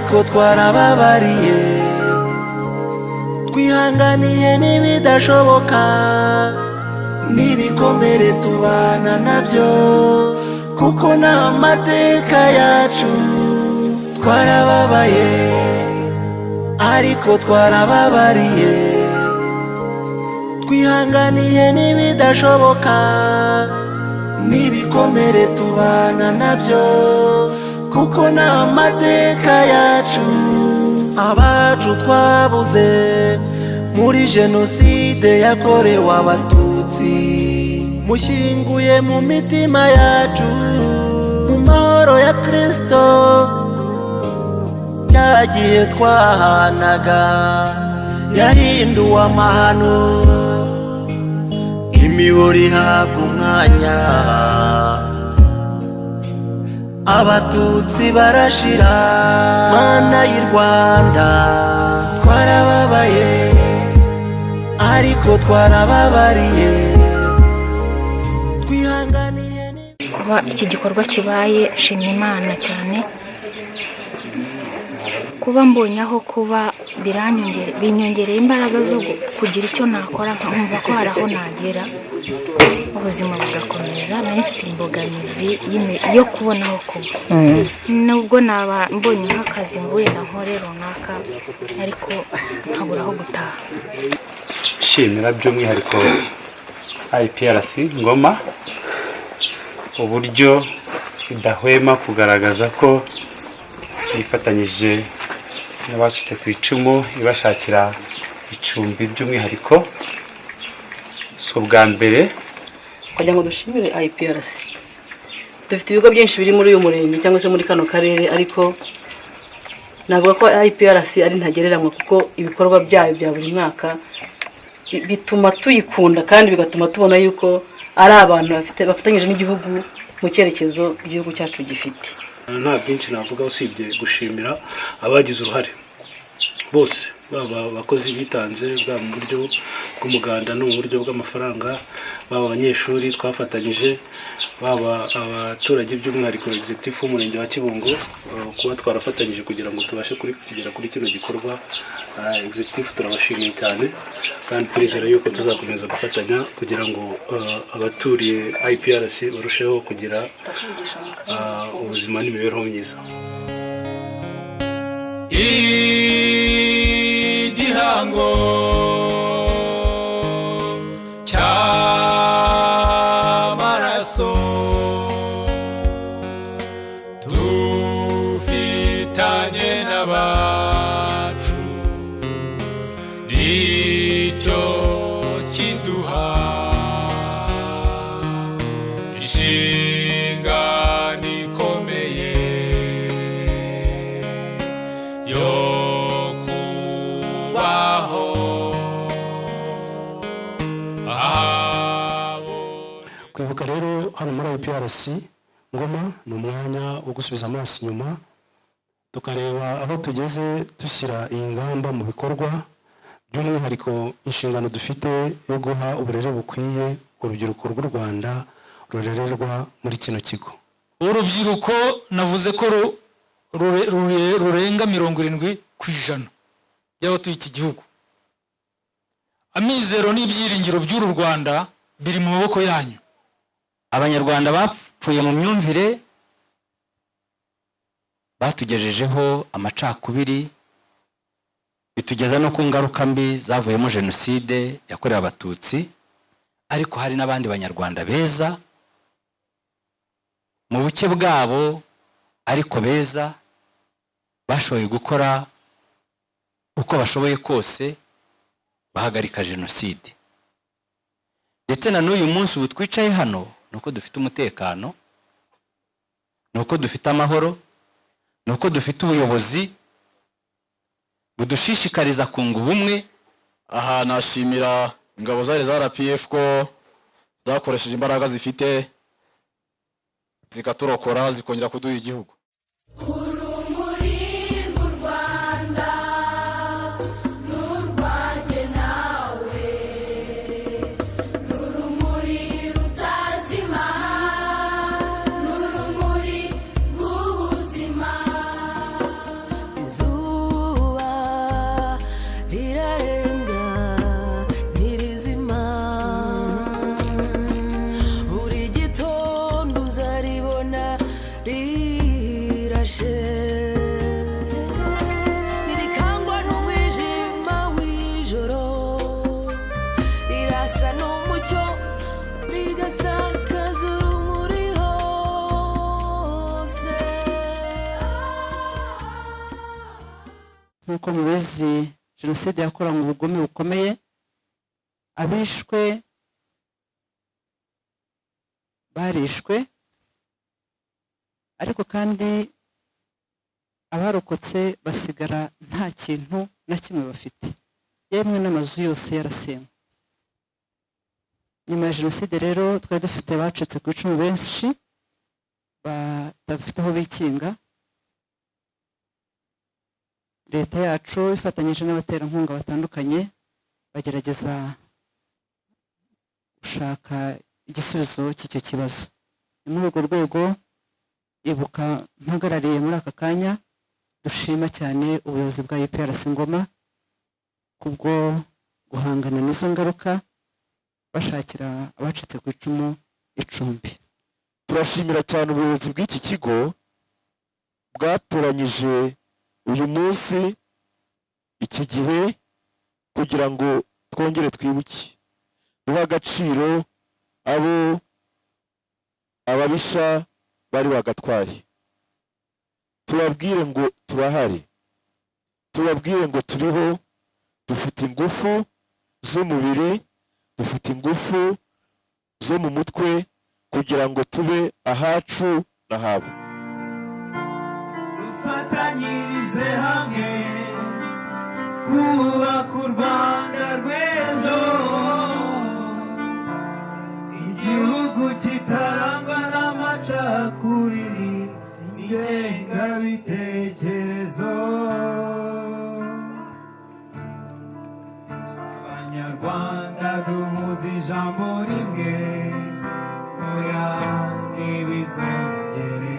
ariko twarababariye, twihanganiye n'ibidashoboka, n'ibikomere tubana nabyo, kuko n'amateka yacu. Twarababaye ariko twarababariye, twihanganiye n'ibidashoboka, n'ibikomere tubana nabyo, kuko n'amateka yacu. Abacu twabuze muri jenoside yakorewe Abatutsi, mushyinguye mu mitima yacu mu mahoro ya Kristo. Cyagihe twahanaga yahinduwe amahano, imihoro ihabwa umwanya, Abatutsi barashira. Mana y'u Rwanda, twarababaye ariko twarababariye, twihanganiye. Kuba iki gikorwa kibaye nshimye Imana cyane, kuba mbonye aho kuba binyongereye imbaraga zo kugira icyo nakora, nkumva ko hari aho nagera ubuzima bugakomeza. nari mfite imbogamizi yo kubona aho kuba, nubwo naba mbonye nk'akazi ngo wenda nkore runaka, ariko nkabura aho gutaha. Shimira by'umwihariko IPRC Ngoma uburyo idahwema kugaragaza ko yifatanyije n'abacitse ku icumu, ibashakira icumbi by'umwihariko. Si ubwa mbere kugira ngo dushimire IPRC. Dufite ibigo byinshi biri muri uyu murenge cyangwa se muri kano karere, ariko navuga ko IPRC ari ntagereranywa, kuko ibikorwa byayo bya buri mwaka bituma tuyikunda, kandi bigatuma tubona yuko ari abantu bafatanyije n'igihugu mu cyerekezo igihugu cyacu gifite. Nta byinshi navuga usibye gushimira abagize uruhare bose, baba abakozi bitanze bwa mu buryo bw'umuganda no mu buryo bw'amafaranga, baba abanyeshuri twafatanyije, baba abaturage by'umwihariko executive w'umurenge wa Kibungo, kuba twarafatanyije kugira ngo tubashe kugera kuri kino gikorwa. Executive turabashimiye cyane, kandi turizera yuko tuzakomeza gufatanya kugira ngo abaturiye IPRC barusheho kugira ubuzima n'imibereho myiza. Igihango cy'amaraso dufitanye n'abacu, nicyo kiduha inshingano ikomeye yo kubaho. Kwibuka rero hano muri IPRC Ngoma ni umwanya wo gusubiza amaso inyuma, tukareba aho tugeze, dushyira iyi ngamba mu bikorwa, by'umwihariko inshingano dufite yo guha uburere bukwiye urubyiruko rw'u Rwanda rurererwa muri kino kigo. Urubyiruko navuze ko rurenga 70% by'abatuye iki gihugu. Amizero n'ibyiringiro by'uru Rwanda biri mu maboko yanyu. Abanyarwanda bapfuye mu myumvire, batugejejeho amacakubiri, bitugeza no ku ngaruka mbi zavuyemo jenoside yakorewe Abatutsi. Ariko hari n'abandi banyarwanda beza mu buke bwabo, ariko beza bashoboye gukora uko bashoboye kose bahagarika jenoside. Ndetse na n'uyu munsi ubu twicaye hano, nuko dufite umutekano, nuko dufite amahoro, nuko dufite ubuyobozi budushishikariza kunga ubumwe. Aha nashimira ingabo zari za RPF ko zakoresheje imbaraga zifite zikaturokora, zikongera kuduha igihugu. agasakaza urumuri hose. nk'uko mubizi jenoside yakoranywe ubugome bukomeye, abishwe barishwe, ariko kandi abarokotse basigara nta kintu na kimwe bafite, yemwe n'amazu yose yarasenywe. nyuma ya jenoside rero twari dufite abacitse ku icumu benshi badafite aho bikinga. leta yacu ifatanyije n'abaterankunga batandukanye bagerageza gushaka igisubizo cy'icyo kibazo. ni muri urwo rwego ibuka mpagarariye muri aka kanya dushima cyane ubuyobozi bwa IPRC Ngoma kubwo guhangana n'izo ngaruka bashakira abacitse ku icumu icumbi. turashimira cyane ubuyobozi bw'iki kigo bwatoranyije uyu munsi iki gihe kugira ngo twongere twibuke, duha agaciro abo ababisha bari bagatwaye, tubabwire ngo turahari, tubabwire ngo turiho, dufite ingufu z'umubiri, dufite ingufu zo mu mutwe kugira ngo tube ahacu n'ahabo. dufatanyirize hamwe kubaka u Rwanda rw'ejo, igihugu kitarangwa n'amacakubiri n'ingengabitekerezo. Abanyarwanda duhuza ijambo rimwe, oya ntibizongere.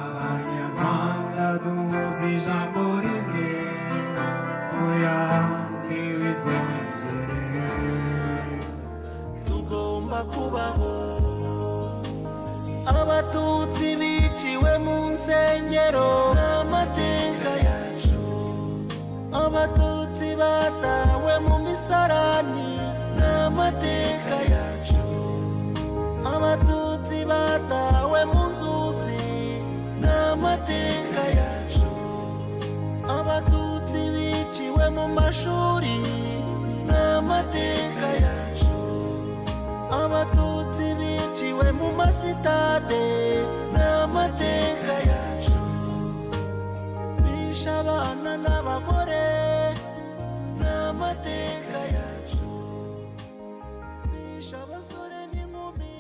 Abanyarwanda duhuza ijambo rimwe, oya ntibizongere. tugomba kubaho. abatutsi biciwe mu nsengero n'amateka yacu, abatutsi batawe mu misarani n'amateka yacu, abatutsi batawe mu nzuzi n'amateka yacu, abatutsi biciwe mu mashuri n'amateka yacu, abatutsi biciwe mu masitade n'amateka yacu, bishe abana n'abagore n'amateka yacu, bishe abasore n'inkumi